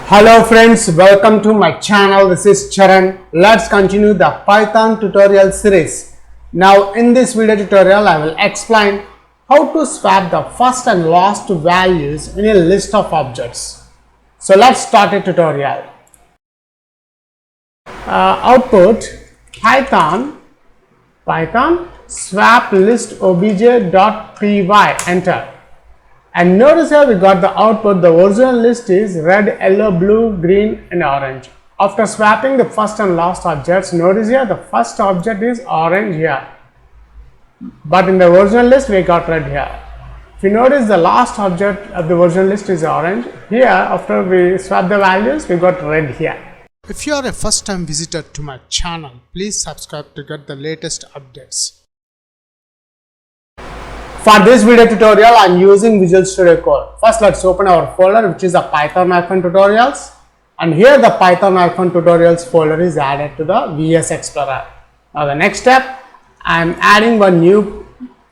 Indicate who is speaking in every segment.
Speaker 1: Hello friends, welcome to my channel. This is Charan. Let's continue the Python tutorial series. Now in this video tutorial I will explain how to swap the first and last values in a list of objects. So let's start a tutorial. Output Python swap list obj.py, enter. And notice here we got the output. The original list is red, yellow, blue, green and orange. After swapping the first and last objects, notice here the first object is orange here, but in the original list we got red here. If you notice, the last object of the original list is orange. Here after we swap the values we got red here. If you are a first time visitor to my channel, please subscribe to get the latest updates. For this video tutorial, I am using Visual Studio Code. First, let's open our folder, which is a Python tutorials. And here the Python tutorials folder is added to the VS Explorer. Now the next step, I am adding one new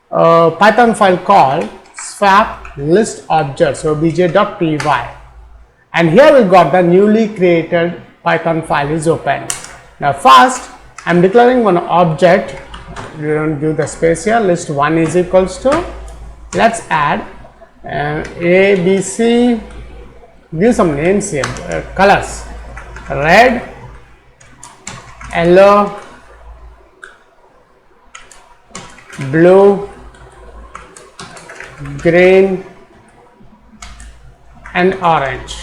Speaker 1: Python file called swap list objects obj.py. And here we got the newly created Python file is open. Now first, I am declaring one object. We don't give the space here. List 1 is equals to, let's add A, B, C, give some names here, colors, red, yellow, blue, green and orange.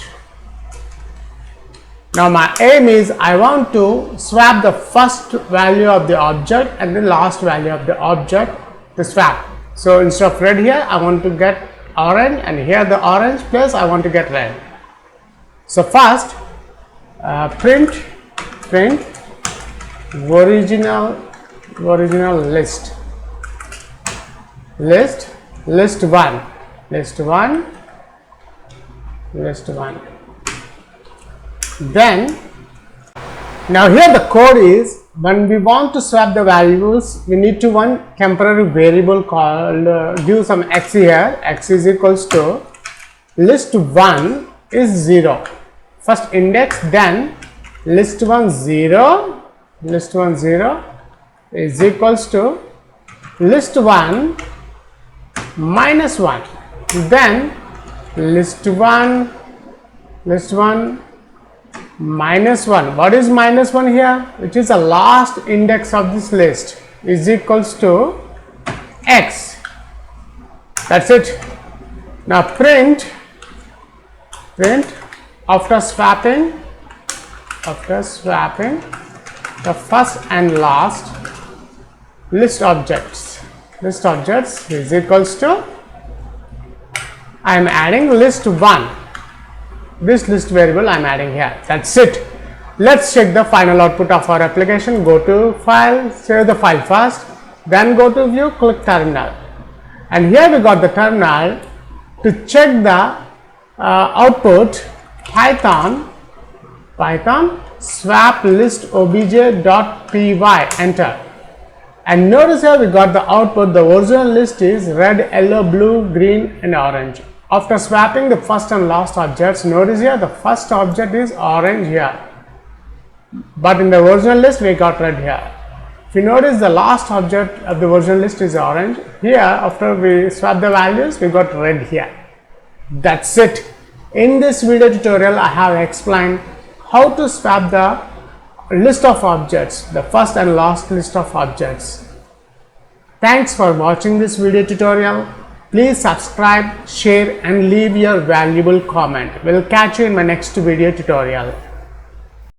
Speaker 1: Now my aim is I want to swap the first value of the object and the last value of the object to swap. So instead of red here I want to get orange, and here the orange place I want to get red. So first print original list 1. Then now here the code is, when we want to swap the values we need to one temporary variable called give some x here. X is equals to list 1 is 0, first index, then list 1 0 is equals to list 1 minus 1, then list 1 minus 1. What is minus 1 here? Which is the last index of this list, is equals to x. That's it. Now print after swapping the first and last list objects is equals to, I am adding list 1. This list variable I am adding here. That's it. Let's check the final output of our application. Go to file, save the file first, then go to view, click terminal. And here we got the terminal. To check the output, Python swap list obj.py, enter. And notice here we got the output. The original list is red, yellow, blue, green and orange. After swapping the first and last objects, notice here the first object is orange here, but in the original list we got red here. If you notice, the last object of the original list is orange. Here after we swap the values we got red here. That's it. In this video tutorial I have explained how to swap the list of objects, the first and last list of objects. Thanks for watching this video tutorial. Please subscribe, share and leave your valuable comment. We'll catch you in my next video tutorial.